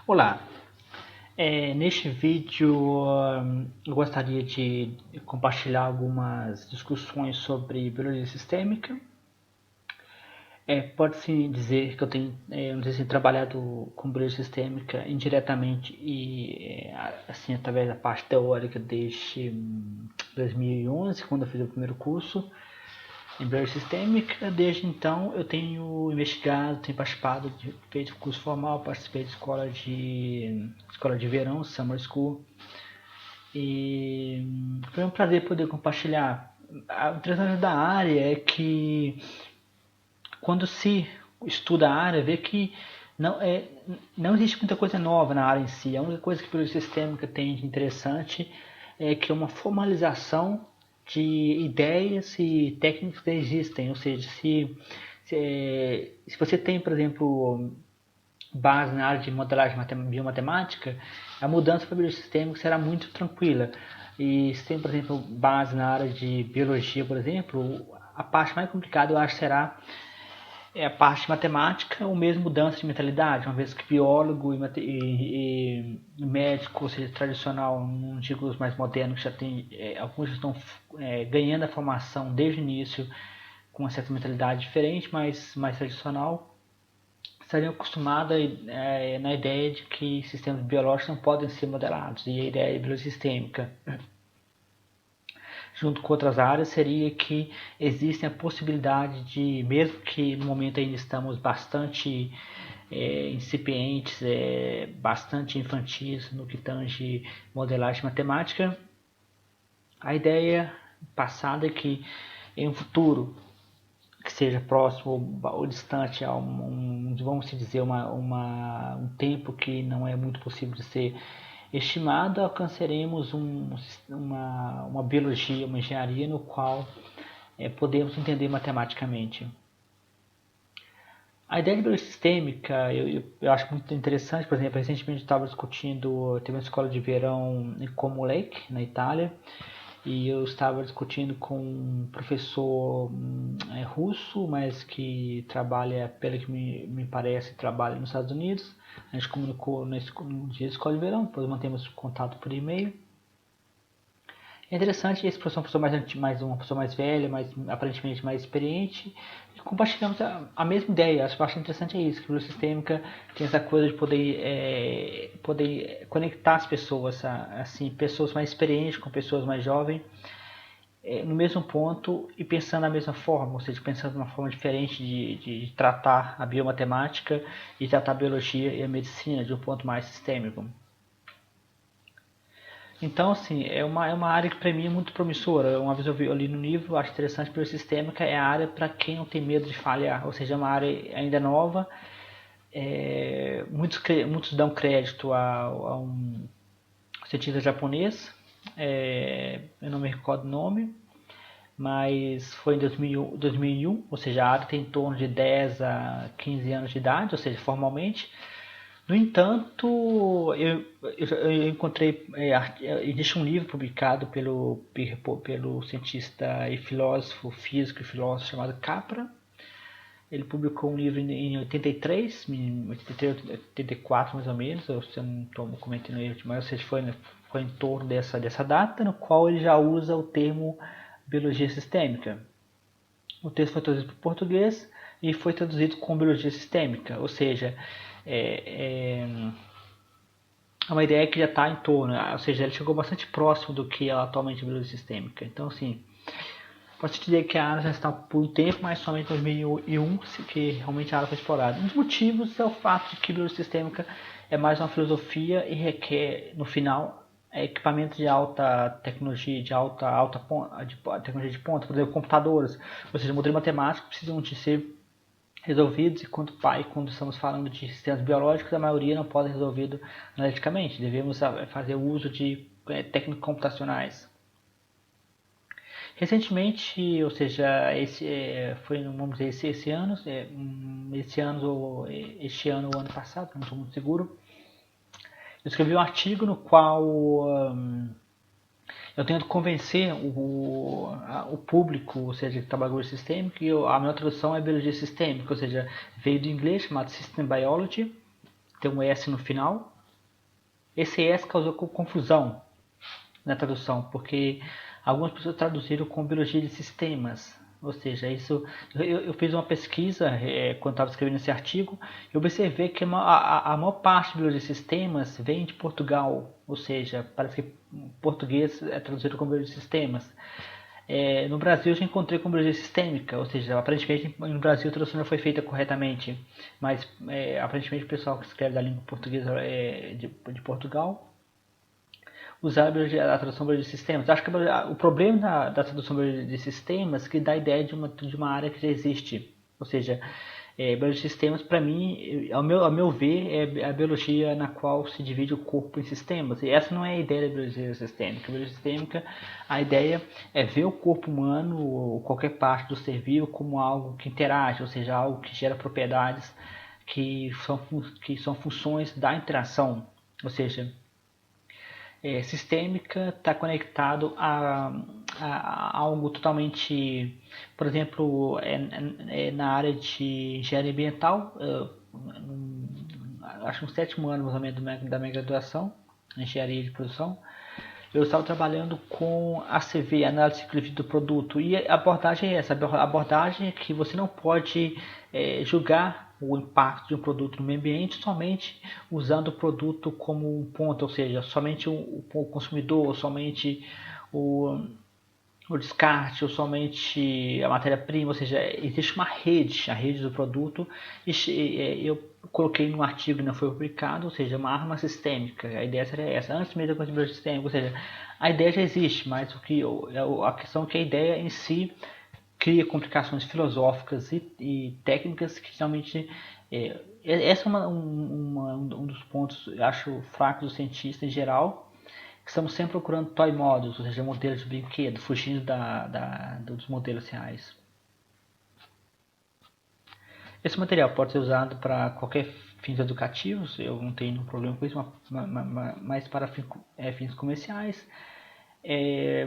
Olá, neste vídeo eu gostaria de compartilhar algumas discussões sobre biologia sistêmica. Pode-se dizer que eu tenho trabalhado com biologia sistêmica indiretamente e assim através da parte teórica desde 2011, quando eu fiz o primeiro curso em biologia sistêmica. Desde então eu tenho investigado, tenho participado, feito curso formal, participei de escola de verão, Summer School, e foi um prazer poder compartilhar. O interessante da área é que quando se estuda a área, vê que não existe muita coisa nova na área em si. A única coisa que a biologia sistêmica tem de interessante é que é uma formalização de ideias e técnicas que existem. Ou seja, se você tem, por exemplo, base na área de modelagem biomatemática, a mudança para a biologia sistêmica será muito tranquila. E se tem, por exemplo, base na área de biologia, por exemplo, a parte mais complicada eu acho será a parte matemática, ou mesmo mudança de mentalidade, uma vez que biólogo e médico, ou seja, tradicional, não digo os mais modernos, que já tem, alguns estão ganhando a formação desde o início com uma certa mentalidade diferente, mas mais tradicional, estariam acostumados na ideia de que sistemas biológicos não podem ser modelados, e a ideia de biologia sistêmica, junto com outras áreas, seria que existe a possibilidade de, mesmo que no momento ainda estamos bastante incipientes, bastante infantis no que tange modelagem matemática, a ideia passada é que em um futuro que seja próximo ou distante a vamos dizer, um tempo que não é muito possível de ser estimado, alcançaremos uma biologia, uma engenharia no qual podemos entender matematicamente. A ideia de biologia sistêmica eu acho muito interessante. Por exemplo, recentemente estava discutindo, teve uma escola de verão em Como Lake, na Itália, e eu estava discutindo com um professor russo, mas que trabalha, pelo que me parece, trabalha nos Estados Unidos. A gente comunicou no dia da escola de verão, depois mantemos contato por e-mail. É interessante, esse professor é uma pessoa mais velha, aparentemente mais experiente, e compartilhamos a mesma ideia. Acho bastante interessante isso, que a biologia sistêmica tem essa coisa de poder conectar as pessoas, assim, pessoas mais experientes com pessoas mais jovens, no mesmo ponto e pensando da mesma forma, ou seja, pensando de uma forma diferente de tratar a biomatemática e tratar a biologia e a medicina de um ponto mais sistêmico. Então, assim, é uma área que para mim é muito promissora. Uma vez eu li no livro, acho interessante, biologia sistêmica é a área para quem não tem medo de falhar, ou seja, é uma área ainda nova. Muitos dão crédito a um cientista japonês, eu não me recordo o nome, mas foi em 2001, ou seja, a área tem em torno de 10 a 15 anos de idade, ou seja, formalmente. No entanto, eu encontrei, existe um livro publicado pelo cientista e filósofo, físico e filósofo chamado Capra. Ele publicou um livro em 83, 84 mais ou menos, se eu não estou comentando erro, mas ou seja, foi em torno dessa data, no qual ele já usa o termo biologia sistêmica. O texto foi traduzido para o português e foi traduzido com biologia sistêmica, ou seja, é uma ideia que já está em torno, ou seja, ele chegou bastante próximo do que é atualmente a biologia sistêmica. Então, assim, posso dizer que a área já está por um tempo, mas somente em 2001 que realmente a área foi explorada. Um dos motivos é o fato de que a biologia sistêmica é mais uma filosofia e requer, no final, equipamentos de alta tecnologia, de tecnologia de ponta, por exemplo, computadores, ou seja, modelos matemáticos precisam de ser resolvidos, e quando estamos falando de sistemas biológicos, a maioria não pode ser resolvido analiticamente. Devemos fazer uso de técnicas computacionais. Recentemente, ou seja, foi, vamos dizer, esse ano ou o ano passado, não estou muito seguro, eu escrevi um artigo no qual eu tento convencer o público, ou seja, que trabalha com biologia sistêmica, que a minha tradução é biologia sistêmica, ou seja, veio do inglês, chamado System Biology, tem um S no final, Esse S causou confusão na tradução, porque algumas pessoas traduziram como biologia de sistemas. Ou seja, isso eu fiz uma pesquisa quando estava escrevendo esse artigo, e observei que a maior parte de biologia de sistemas vem de Portugal. Ou seja, parece que português é traduzido como biologia de sistemas. No Brasil eu já encontrei como biologia sistêmica, ou seja, aparentemente no Brasil a tradução não foi feita corretamente, mas aparentemente o pessoal que escreve da língua portuguesa de Portugal usar a tradução de sistemas. Acho que o problema da tradução de sistemas é que dá a ideia de uma área que já existe. Ou seja, biologia de sistemas, para mim, ao meu ver, é a biologia na qual se divide o corpo em sistemas. E essa não é a ideia da biologia sistêmica. A biologia sistêmica, a ideia é ver o corpo humano ou qualquer parte do ser vivo como algo que interage, ou seja, algo que gera propriedades que são funções da interação. Ou seja, sistêmica está conectado a algo totalmente, por exemplo, na área de engenharia ambiental, acho que no sétimo ano mais ou menos da minha graduação, em engenharia de produção, eu estava trabalhando com ACV, análise de ciclo de vida do produto, e a abordagem é essa, a abordagem é que você não pode julgar o impacto de um produto no meio ambiente somente usando o produto como um ponto, ou seja, somente o consumidor, somente o descarte ou somente a matéria-prima, ou seja, existe uma rede, a rede do produto, e eu coloquei no artigo e não foi publicado, ou seja, uma arma sistêmica. A ideia seria essa, antes mesmo da conhecimento sistêmica, ou seja, a ideia já existe, mas a questão é que a ideia em si cria complicações filosóficas e técnicas que realmente essa é um dos pontos, eu acho, fracos do cientista em geral. Estamos sempre procurando toy models, ou seja, modelos de brinquedo, fugindo dos modelos reais. Esse material pode ser usado para qualquer fins educativos, eu não tenho nenhum problema com isso, mas para fins comerciais.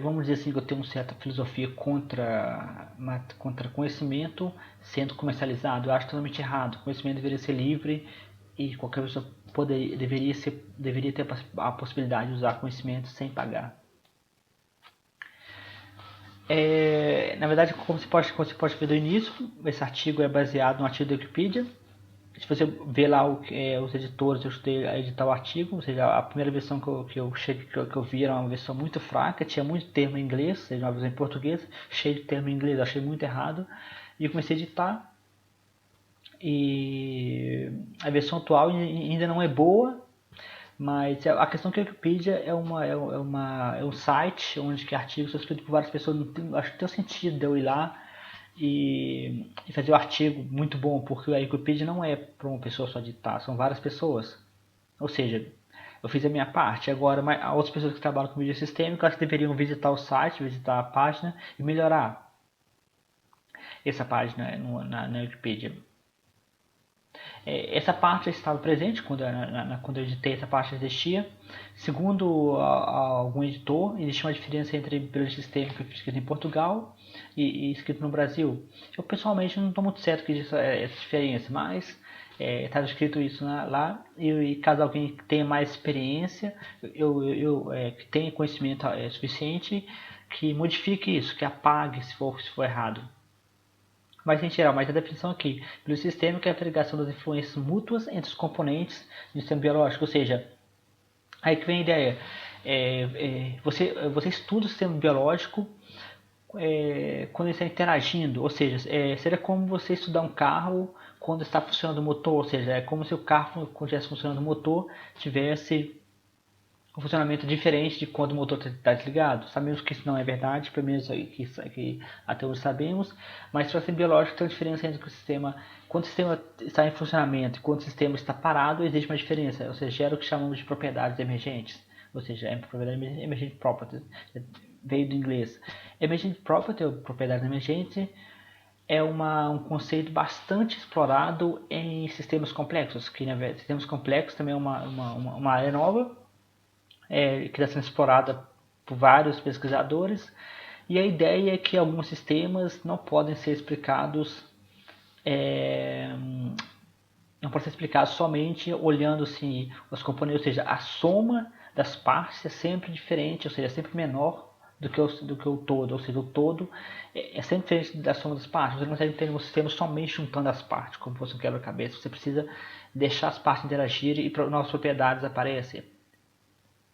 Vamos dizer assim que eu tenho uma certa filosofia contra conhecimento sendo comercializado. Eu acho totalmente errado. O conhecimento deveria ser livre e qualquer pessoa deveria ter a possibilidade de usar conhecimento sem pagar. Na verdade, como você pode ver do início, esse artigo é baseado no artigo da Wikipedia. Se você ver lá os editores, eu ajudei a editar o artigo, ou seja, a primeira versão que eu vi era uma versão muito fraca, tinha muito termo em inglês, ou seja, uma versão em português, cheio de termo em inglês, eu achei muito errado. E eu comecei a editar, e a versão atual ainda não é boa, mas a questão é que a Wikipedia é um site onde que artigos são escritos por várias pessoas, acho que tem sentido de eu ir lá e fazer o artigo muito bom, porque a Wikipedia não é para uma pessoa só editar, são várias pessoas. Ou seja, eu fiz a minha parte. Agora, outras pessoas que trabalham com mídia sistêmica, acho que deveriam visitar o site, visitar a página e melhorar essa página na Wikipedia. Essa parte já estava presente quando eu editei, essa parte existia. Segundo algum editor, existe uma diferença entre biologia sistêmica escrito em Portugal e escrito no Brasil. Eu pessoalmente não estou muito certo que existe essa diferença, mas estava escrito isso lá, e caso alguém tenha mais experiência, que tenha conhecimento suficiente, que modifique isso, que apague se for errado. Mas em geral, mas a definição aqui, pelo sistema, que é a ligação das influências mútuas entre os componentes do sistema biológico, ou seja, aí que vem a ideia, você estuda o sistema biológico quando ele está interagindo, ou seja, seria como você estudar um carro quando está funcionando o motor, ou seja, é como se o carro, quando estivesse funcionando o motor, tivesse um funcionamento diferente de quando o motor está desligado. Sabemos que isso não é verdade, pelo menos que até hoje sabemos, mas para ser biológico tem uma diferença entre o sistema, quando o sistema está em funcionamento e quando o sistema está parado, existe uma diferença, ou seja, gera o que chamamos de propriedades emergentes, ou seja, propriedade emergent property, veio do inglês. Emergent property, ou propriedade emergente, é um conceito bastante explorado em sistemas complexos, que na verdade, sistemas complexos também é uma área nova, que está sendo explorada por vários pesquisadores, e a ideia é que alguns sistemas não podem ser explicados não pode ser explicado somente olhando assim, os componentes, ou seja, a soma das partes é sempre diferente, ou seja, é sempre menor do que o todo, ou seja, o todo é sempre diferente da soma das partes. Você não consegue ter um sistema somente juntando as partes, como fosse um quebra-cabeça. Você precisa deixar as partes interagirem e novas propriedades aparecem.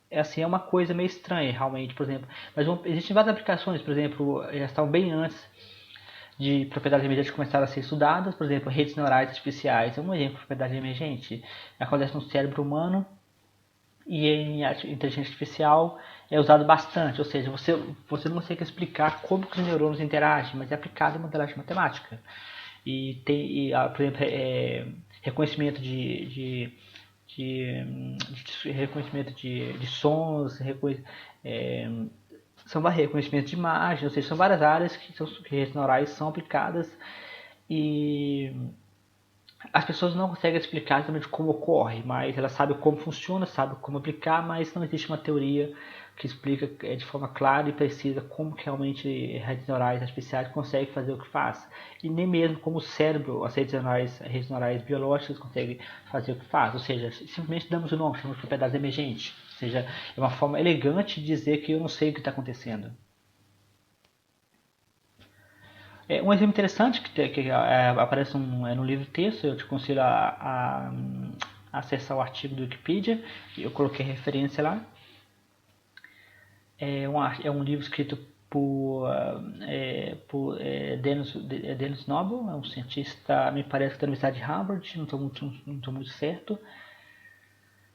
É assim, é uma coisa meio estranha, realmente, por exemplo. Mas existem várias aplicações, por exemplo, já estavam bem antes de propriedades emergentes começaram a ser estudadas, por exemplo, redes neurais artificiais é um exemplo de propriedade emergente. Acontece no cérebro humano e em inteligência artificial é usado bastante, ou seja, você não consegue explicar como que os neurônios interagem, mas é aplicado em modelagem matemática. E tem, por exemplo, reconhecimento reconhecimento de sons, são reconhecimento de imagem, ou seja, são várias áreas que redes neurais são aplicadas e as pessoas não conseguem explicar exatamente como ocorre, mas elas sabem como funciona, sabem como aplicar, mas não existe uma teoria que explica de forma clara e precisa como que realmente redes neurais artificiais conseguem fazer o que faz. E nem mesmo como o cérebro, as redes neurais biológicas conseguem fazer o que faz. Ou seja, simplesmente damos o nome, chamamos de propriedades emergentes. Ou seja, é uma forma elegante de dizer que eu não sei o que está acontecendo. Um exemplo interessante que aparece no livro texto, eu te conselho a acessar o artigo do Wikipedia, eu coloquei referência lá. É um livro escrito por Dennis Noble, é um cientista, me parece que da Universidade de Harvard, não estou muito certo.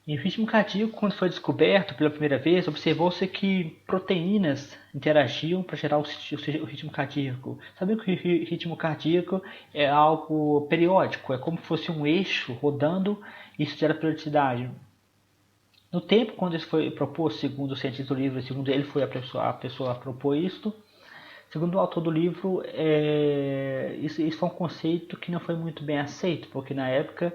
E o ritmo cardíaco, quando foi descoberto pela primeira vez, observou-se que proteínas interagiam para gerar o ritmo cardíaco. Sabendo que o ritmo cardíaco é algo periódico, é como se fosse um eixo rodando e isso gera periodicidade. No tempo, quando isso foi proposto, segundo o cientista do livro, segundo ele foi a pessoa a propor isto, segundo o autor do livro, isso foi um conceito que não foi muito bem aceito, porque na época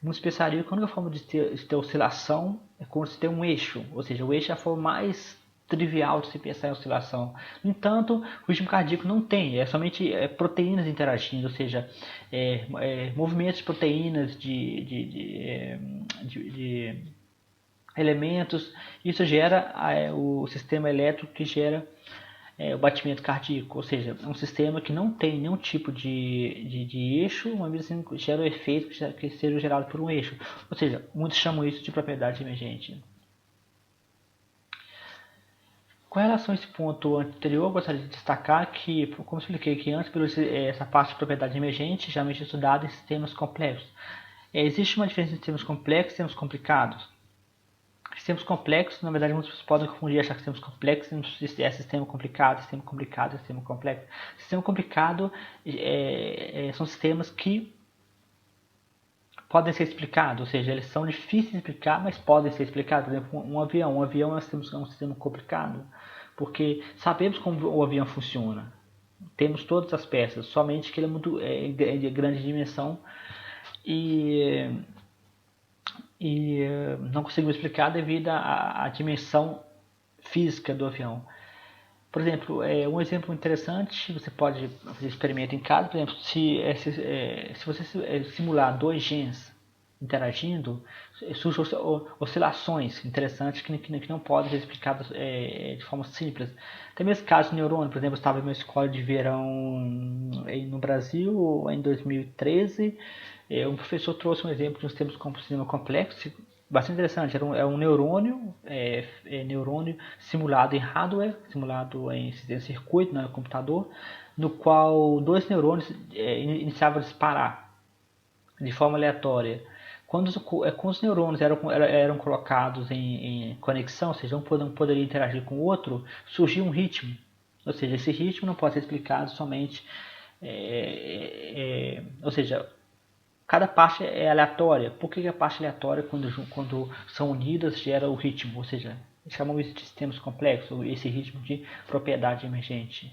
muitos pensariam que a única forma de ter oscilação é quando se tem um eixo, ou seja, o eixo é a forma mais trivial de se pensar em oscilação. No entanto, o ritmo cardíaco não tem, é somente proteínas interagindo, ou seja, movimentos de proteínas de elementos. Isso gera o sistema elétrico que gera o batimento cardíaco, ou seja, é um sistema que não tem nenhum tipo de eixo, mas mesmo assim gera o efeito que seja gerado por um eixo. Ou seja, muitos chamam isso de propriedade emergente. Com relação a esse ponto anterior, eu gostaria de destacar que, como eu expliquei que antes, essa parte de propriedade emergente geralmente é estudada em sistemas complexos. Existe uma diferença entre sistemas complexos e sistemas complicados. Sistemas complexos, na verdade, muitas pessoas podem confundir e achar que sistemas complexos é sistema complicado, sistema complicado, sistema complexo. Sistema complicado são sistemas que podem ser explicados, ou seja, eles são difíceis de explicar, mas podem ser explicados. Por exemplo, um avião. Um avião é um sistema complicado, porque sabemos como o avião funciona. Temos todas as peças, somente que ele é de grande dimensão e não conseguimos explicar devido à dimensão física do avião. Por exemplo, um exemplo interessante, você pode fazer experimento em casa, por exemplo, se você simular dois genes interagindo, surgem oscilações interessantes que não podem ser explicadas de forma simples. Tem mesmo caso de neurônio, por exemplo, eu estava em uma escola de verão no Brasil em 2013, um professor trouxe um exemplo de um sistema complexo, bastante interessante. É um neurônio, neurônio simulado em hardware, simulado em circuito, no computador, no qual dois neurônios iniciavam a disparar de forma aleatória. Quando os neurônios eram colocados em conexão, ou seja, um poderia interagir com o outro, surgia um ritmo. Ou seja, esse ritmo não pode ser explicado somente. Ou seja, cada parte é aleatória. Por que a parte aleatória, quando são unidas, gera o ritmo? Ou seja, chamamos isso de sistemas complexos, esse ritmo de propriedade emergente.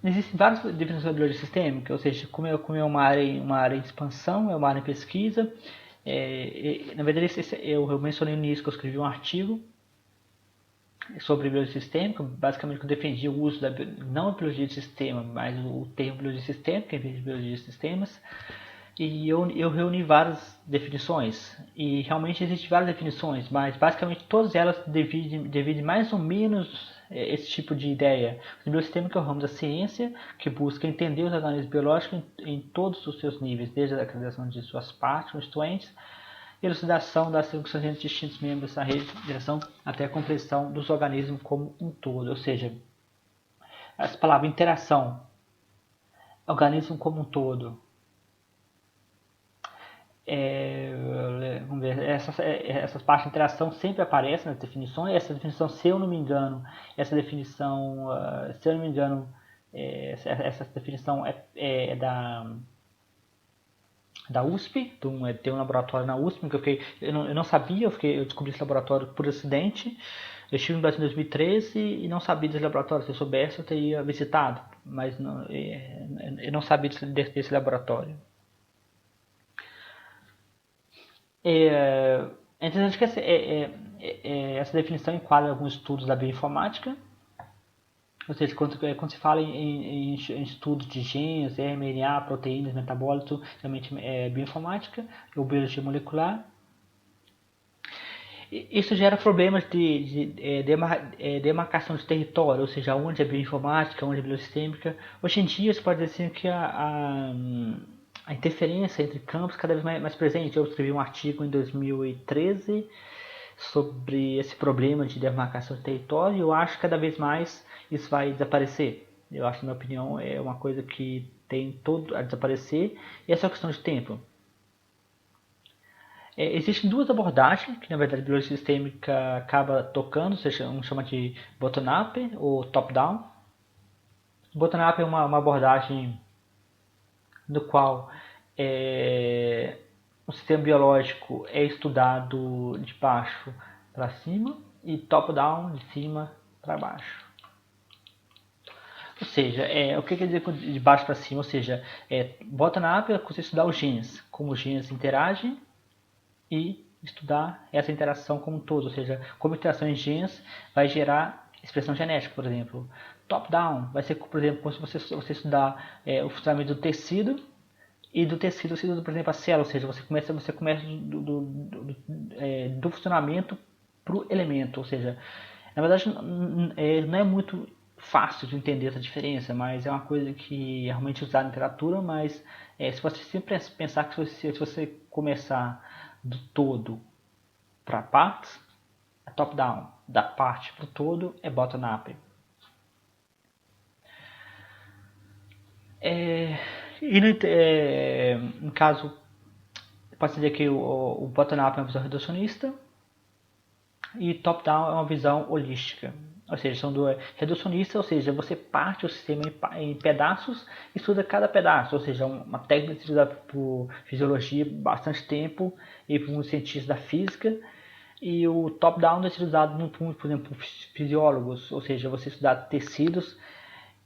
Existem várias definições da biologia sistêmica, ou seja, como é uma área de expansão, é uma área de pesquisa. Na verdade, eu mencionei no início que eu escrevi um artigo sobre biologia sistêmica. Basicamente, eu defendi o uso não a biologia de sistema, mas o termo biologia sistêmica em vez de biologia de sistemas. E eu reuni várias definições, e realmente existem várias definições, mas basicamente todas elas dividem mais ou menos esse tipo de ideia. O biosistêmico é o ramo da ciência que busca entender os organismos biológicos em todos os seus níveis, desde a criação de suas partes constituintes, elucidação das circunstâncias entre distintos membros da rede de direção até a compreensão dos organismos como um todo, ou seja, as palavras interação, organismo como um todo, vamos ver, essas partes de interação sempre aparecem nas definições. Essa definição, se eu não me engano, essa definição, se eu não me engano, essa definição é da USP, tem um laboratório na USP, que eu não sabia, eu descobri esse laboratório por acidente. Eu estive no Brasil em 2013 e não sabia desse laboratório. Se eu soubesse, eu teria visitado, mas não, eu não sabia desse laboratório. É interessante que essa definição enquadra alguns estudos da bioinformática, ou seja, quando se fala em estudos de genes, RNA, proteínas, metabólitos, realmente é bioinformática ou biologia molecular. Isso gera problemas de demarcação de território, ou seja, onde é bioinformática, onde é biosistêmica. Hoje em dia, se pode dizer que a interferência entre campos cada vez mais presente. Eu escrevi um artigo em 2013 sobre esse problema de demarcação de território, e eu acho que cada vez mais isso vai desaparecer. Eu acho, na minha opinião, é uma coisa que tem todo a desaparecer, e essa é uma questão de tempo. Existem duas abordagens que, na verdade, a biologia sistêmica acaba tocando, seja, um chama de bottom-up ou top-down. Bottom-up é uma abordagem no qual o sistema biológico é estudado de baixo para cima e top-down, de cima para baixo. Ou seja, o que quer dizer de baixo para cima? Ou seja, bottom-up é você estudar os genes, como os genes interagem, e estudar essa interação como um todo, ou seja, como a interação em genes vai gerar expressão genética, por exemplo. Top-down vai ser, por exemplo, como se você estudar o funcionamento do tecido, e do tecido, por exemplo, a célula, ou seja, você começa do funcionamento para o elemento, ou seja, na verdade não é muito fácil de entender essa diferença, mas é uma coisa que é realmente usada na literatura. Mas se você sempre pensar que se você começar do todo para partes, é top-down, da parte para o todo é bottom-up. E no caso, pode dizer que o bottom-up é uma visão reducionista e top-down é uma visão holística. Ou seja, são reducionista, ou seja, você parte o sistema em pedaços e estuda cada pedaço. Ou seja, uma técnica utilizada por fisiologia bastante tempo e por muitos cientistas da física. E o top-down é utilizado, por exemplo, por fisiólogos, ou seja, você estudar tecidos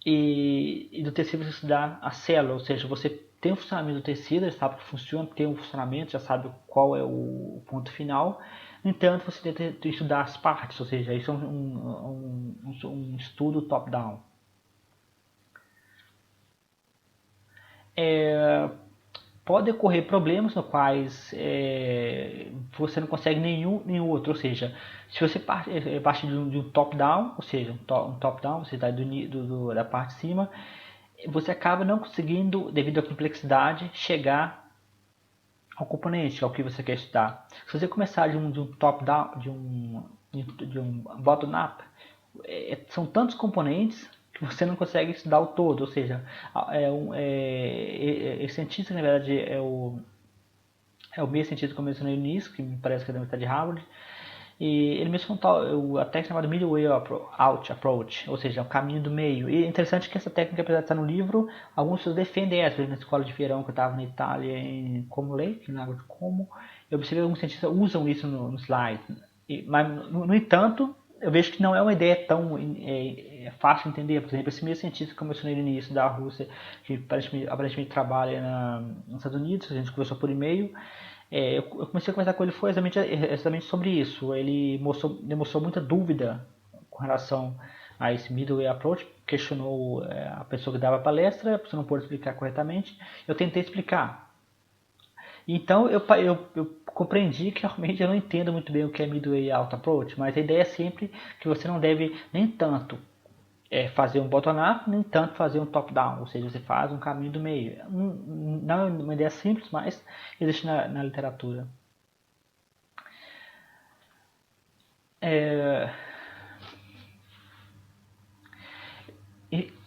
e do tecido você estudar a célula, ou seja, você tem o funcionamento do tecido, já sabe que funciona, tem um funcionamento, já sabe qual é o ponto final. No entanto, você tem que estudar as partes, ou seja, isso é um estudo top-down. Pode ocorrer problemas no quais você não consegue nenhum outro, ou seja, se você parte de um top-down, ou seja, um top-down, você está da parte de cima, você acaba não conseguindo, devido à complexidade, chegar ao componente, ao que você quer estudar. Se você começar de um top-down, de um bottom-up, são tantos componentes que você não consegue estudar o todo, ou seja, esse cientista, na verdade, é o mesmo cientista que eu mencionei no início, que me parece que é da Universidade de Harvard, e ele mencionou a técnica chamada Middle Way Out Approach, ou seja, o caminho do meio. E é interessante que essa técnica, apesar de estar no livro, alguns pessoas defendem essa. Na escola de verão que eu estava na Itália, em Como Lake, no Lago de Como, eu observei que alguns cientistas usam isso no slide. Mas, no entanto, eu vejo que não é uma ideia tão fácil de entender. Por exemplo, esse mesmo cientista que eu mencionei no início, da Rússia, que aparentemente trabalha nos Estados Unidos, a gente conversou por e-mail, eu comecei a conversar com ele foi exatamente sobre isso. Ele demonstrou muita dúvida com relação a esse Middleware Approach, questionou a pessoa que dava a palestra, a pessoa não pôde explicar corretamente, eu tentei explicar. Então eu compreendi que realmente eu não entendo muito bem o que é Midway Auto Approach, mas a ideia é sempre que você não deve nem tanto fazer um bottom-up, nem tanto fazer um top-down, ou seja, você faz um caminho do meio. Não é uma ideia simples, mas existe na literatura.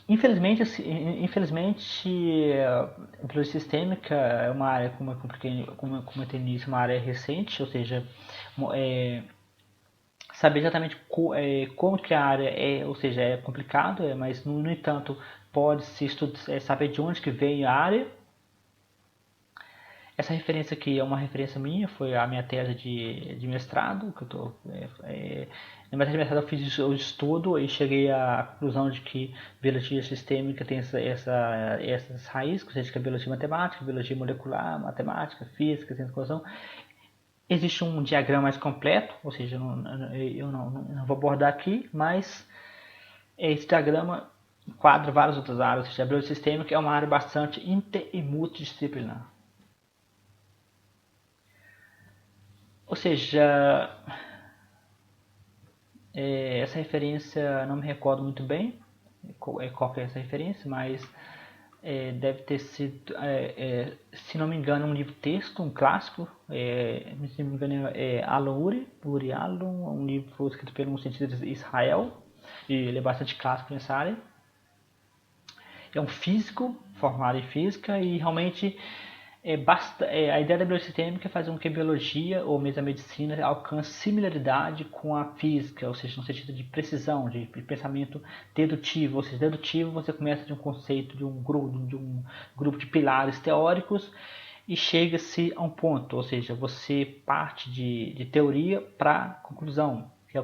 Infelizmente, a biologia sistêmica é uma área, como eu comentei nisso, uma área recente, ou seja, saber exatamente como que a área é, ou seja, é complicado, mas no entanto pode-se saber de onde que vem a área. Essa referência aqui é uma referência minha, foi a minha tese de mestrado, que eu tô, na minha tese de mestrado eu fiz o estudo e cheguei à conclusão de que biologia sistêmica tem essas raízes, ou seja, que é biologia matemática, biologia molecular, matemática, física, ciência da computação. Existe um diagrama mais completo, ou seja, eu não vou abordar aqui, mas esse diagrama enquadra várias outras áreas, ou seja, a biologia sistêmica é uma área bastante inter e multidisciplinar. Ou seja, essa referência não me recordo muito bem qual que é essa referência, mas deve ter sido, se não me engano, um livro texto, um clássico, se não me engano é Uri Alon, um livro escrito por um cientista de Israel, e ele é bastante clássico nessa área. É um físico, formado em física, e realmente a ideia da biosistêmica é fazer com que a biologia ou mesmo a medicina alcance similaridade com a física, ou seja, no sentido de precisão, de pensamento dedutivo. Ou seja, dedutivo você começa de um conceito, de um grupo de pilares teóricos e chega-se a um ponto, ou seja, você parte de teoria para conclusão, que é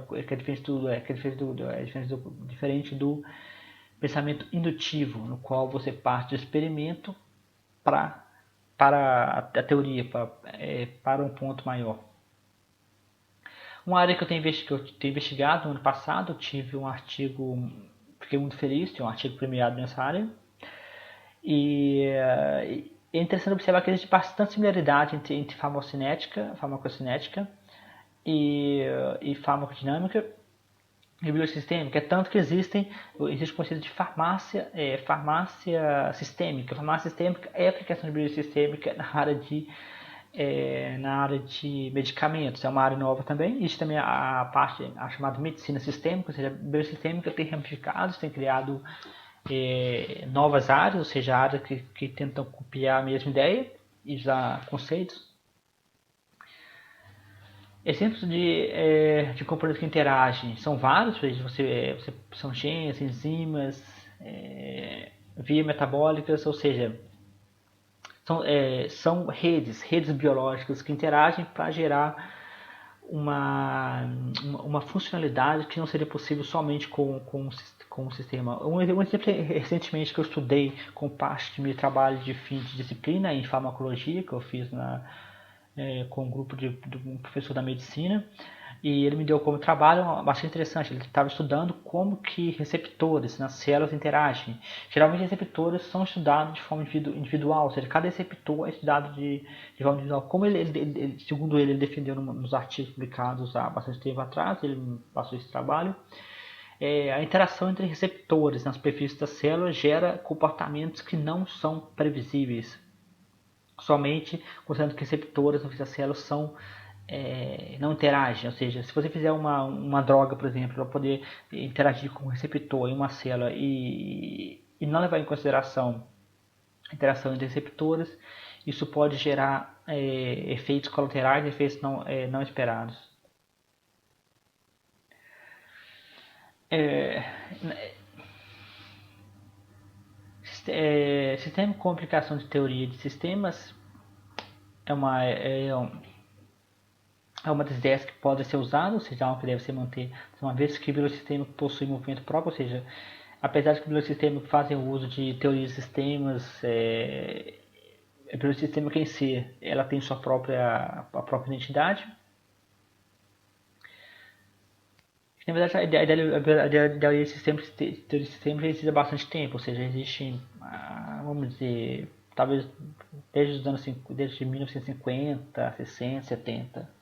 diferente do pensamento indutivo, no qual você parte do experimento para a teoria, para um ponto maior. Uma área que eu tenho investigado no ano passado, eu tive um artigo, fiquei muito feliz, tinha um artigo premiado nessa área, e é interessante observar que existe bastante similaridade entre farmacocinética e farmacodinâmica e biosistêmica, é tanto que existe o conceito de farmácia sistêmica. Farmácia sistêmica é a aplicação de biosistêmica na área de medicamentos, é uma área nova também. Existe também a chamada medicina sistêmica, ou seja, a biosistêmica tem ramificados, tem criado novas áreas, ou seja, áreas que tentam copiar a mesma ideia e usar conceitos. Exemplos de componentes que interagem são vários, são genes, enzimas, vias metabólicas, ou seja, são redes biológicas que interagem para gerar uma funcionalidade que não seria possível somente com o sistema. Um exemplo recentemente que eu estudei com parte do meu trabalho de fim de disciplina em farmacologia, que eu fiz com um grupo de um professor da medicina, e ele me deu como trabalho bastante interessante. Ele estava estudando como que receptores nas células interagem. Geralmente receptores são estudados de forma individual, ou seja, cada receptor é estudado de forma individual. Como segundo ele defendeu nos artigos publicados há bastante tempo atrás, ele passou esse trabalho, a interação entre receptores na superfície da célula gera comportamentos que não são previsíveis, somente considerando que receptores na célula não interagem, ou seja, se você fizer uma droga, por exemplo, para poder interagir com um receptor em uma célula e não levar em consideração a interação entre receptores, isso pode gerar efeitos colaterais, efeitos não esperados. Sistema com aplicação de teoria de sistemas é uma das ideias que pode ser usada, ou seja, algo que deve ser manter, uma vez que o biosistema possui movimento próprio, ou seja, apesar de que o biosistema fazem uso de teorias de sistemas, a biosistema em si, ela tem a própria identidade. Na verdade, a teoria de sistemas já existe há bastante tempo, ou seja, existe, vamos dizer, talvez desde os anos desde 1950, 60, 70.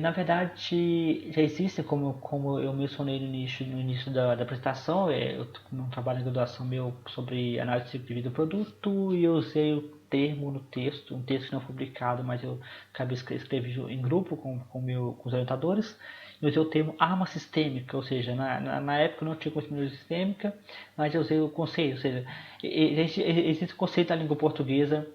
Na verdade, já existe, como eu mencionei no início da apresentação, eu tenho um trabalho em graduação meu sobre análise de ciclo de vida do produto e eu usei o termo no texto, um texto que não foi publicado, mas eu acabei escrevi em grupo com os orientadores, eu usei o termo arma sistêmica, ou seja, na época eu não tinha conhecimento de sistêmica, mas eu usei o conceito, ou seja, existe o conceito da língua portuguesa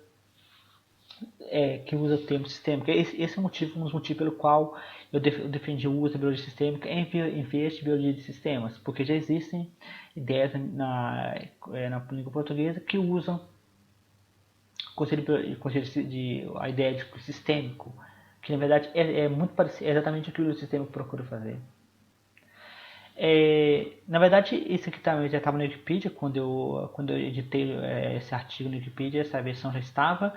que usa o termo sistêmico. Esse é um dos motivos pelo qual eu defendi o uso da biologia sistêmica em vez de biologia de sistemas, porque já existem ideias na língua portuguesa que usam a ideia de sistêmico, que na verdade é muito parecido, é exatamente o que o sistêmico procura fazer. Na verdade, isso aqui também já estava no Wikipedia, quando eu editei esse artigo no Wikipedia, essa versão já estava.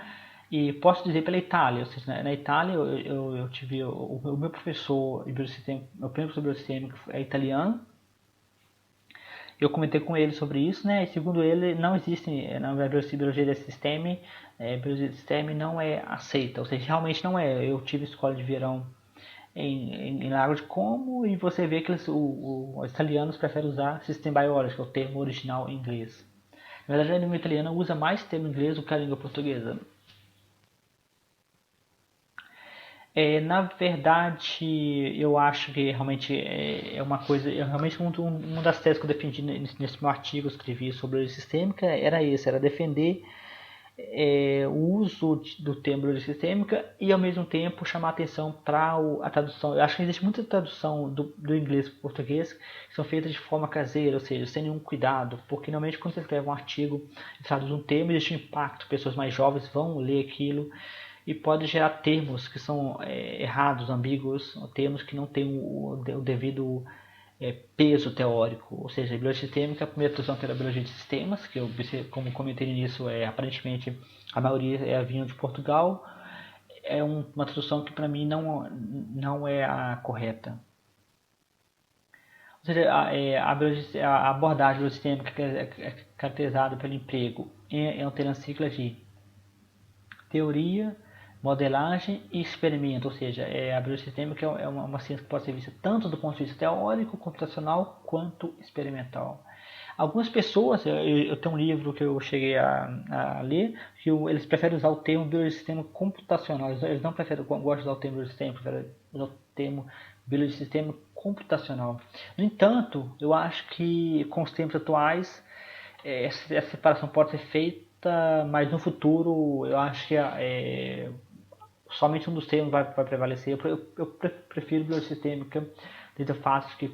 E posso dizer pela Itália, ou seja, na Itália eu tive o meu professor de biosistema, meu primeiro professor de biosistema é italiano. Eu comentei com ele sobre isso, né? E segundo ele, não existe na biologia desse sistema, biologia desse sistema não é aceita, ou seja, realmente não é. Eu tive escola de verão em Lago de Como e você vê que os italianos preferem usar System Biology, que é o termo original em inglês. Na verdade, a língua italiana usa mais termo inglês do que a língua portuguesa. Na verdade, eu acho que realmente é uma coisa, realmente uma das teses que eu defendi nesse meu artigo que eu escrevi sobre a sistêmica era isso, era defender o uso do termo biologia sistêmica e ao mesmo tempo chamar atenção para a tradução. Eu acho que existe muita tradução do inglês para o português que são feitas de forma caseira, ou seja, sem nenhum cuidado, porque normalmente quando você escreve um artigo e traduz um termo, existe um impacto, pessoas mais jovens vão ler aquilo e pode gerar termos que são errados, ambíguos, termos que não têm o devido peso teórico, ou seja, a biologia sistêmica, a primeira tradução que era a biologia de sistemas, que eu, como comentei no início, aparentemente a maioria vinha de Portugal, é uma tradução que para mim não é a correta. Ou seja, a abordagem biologia que é caracterizada pelo emprego em alternativa ciclo de teoria, modelagem e experimento, ou seja, a biologia sistêmica é uma ciência que pode ser vista tanto do ponto de vista teórico, computacional, quanto experimental. Algumas pessoas, eu tenho um livro que eu cheguei a ler, que eles preferem usar o termo biologia computacional, eles não preferem, gostam de usar o termo biologia preferem usar o termo biologia computacional. No entanto, eu acho que com os tempos atuais, essa separação pode ser feita, mas no futuro eu acho que somente um dos termos vai prevalecer. Eu prefiro biologia sistêmica devido ao fato de que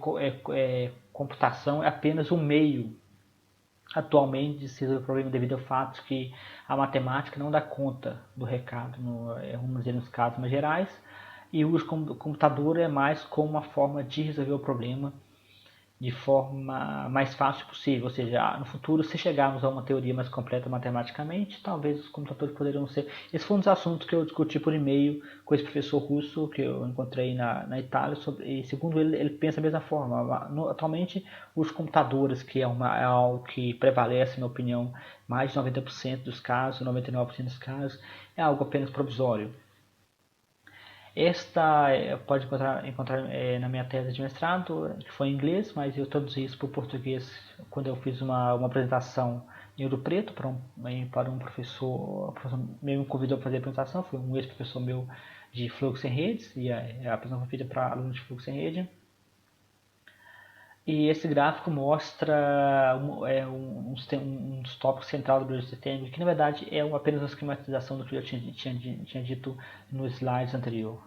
computação é apenas um meio atualmente de se resolver o problema devido ao fato de que a matemática não dá conta do recado, vamos dizer nos casos mais gerais, e o uso do computador é mais como uma forma de resolver o problema de forma mais fácil possível, ou seja, no futuro, se chegarmos a uma teoria mais completa matematicamente, talvez os computadores poderiam ser. Esse foi um dos assuntos que eu discuti por e-mail com esse professor russo que eu encontrei na Itália, e segundo ele pensa da mesma forma. Atualmente, os computadores, que é algo que prevalece, na minha opinião, mais de 90% dos casos, 99% dos casos, é algo apenas provisório. Esta pode encontrar na minha tese de mestrado, que foi em inglês, mas eu traduzi isso para o português quando eu fiz uma apresentação em Ouro Preto para um professor. O professor meu me convidou para fazer a apresentação, foi um ex-professor meu de Fluxo em Redes, e a apresentação foi feita para alunos de Fluxo em Rede. E esse gráfico mostra um dos tópicos centrais do biologia sistêmica, que na verdade é apenas uma esquematização do que eu tinha dito no slide anterior.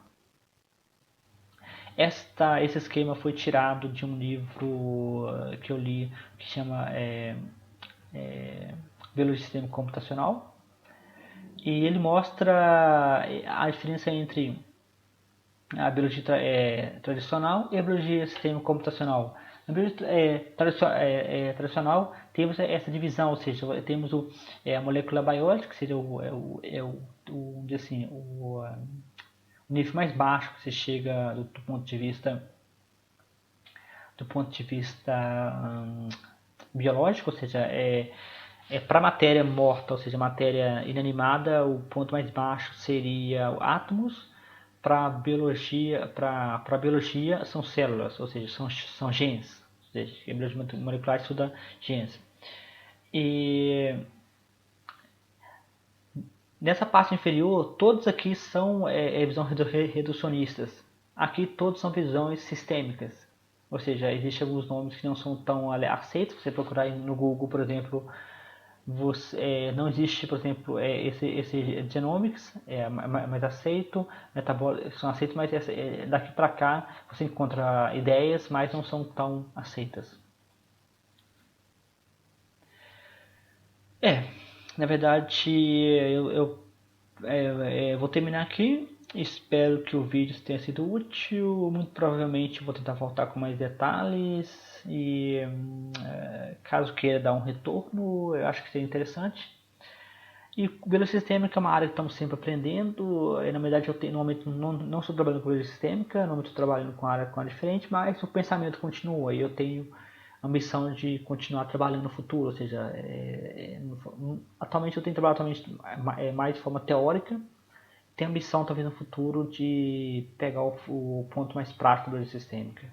Esse esquema foi tirado de um livro que eu li que chama Biologia Sistêmica Computacional. E ele mostra a diferença entre a biologia tradicional e a biologia sistêmica computacional. Na biologia tradicional temos essa divisão, ou seja, temos a molécula biológica, que seria O nível mais baixo que você chega do ponto de vista biológico, ou seja, para matéria morta, ou seja, matéria inanimada, o ponto mais baixo seria átomos. Para biologia são células, ou seja, são genes. Ou seja, a biologia molecular estuda genes. E nessa parte inferior, todos aqui são visões reducionistas. Aqui todos são visões sistêmicas. Ou seja, existem alguns nomes que não são tão aceitos. Você procurar no Google, por exemplo, não existe, por exemplo, esse genomics, mais aceito, são aceitos, mas daqui para cá você encontra ideias, mas não são tão aceitas. É, na verdade, vou terminar aqui. Espero que o vídeo tenha sido útil. Muito provavelmente vou tentar voltar com mais detalhes. E caso queira dar um retorno, eu acho que seria interessante. E biologia sistêmica é uma área que estamos sempre aprendendo. Na verdade, no momento não estou trabalhando com biologia sistêmica, no momento estou trabalhando com área diferente, mas o pensamento continua. E eu tenho a missão de continuar trabalhando no futuro. Ou seja, atualmente eu tenho trabalhado mais de forma teórica. Tenho a missão, talvez no futuro, de pegar o ponto mais prático da biologia sistêmica.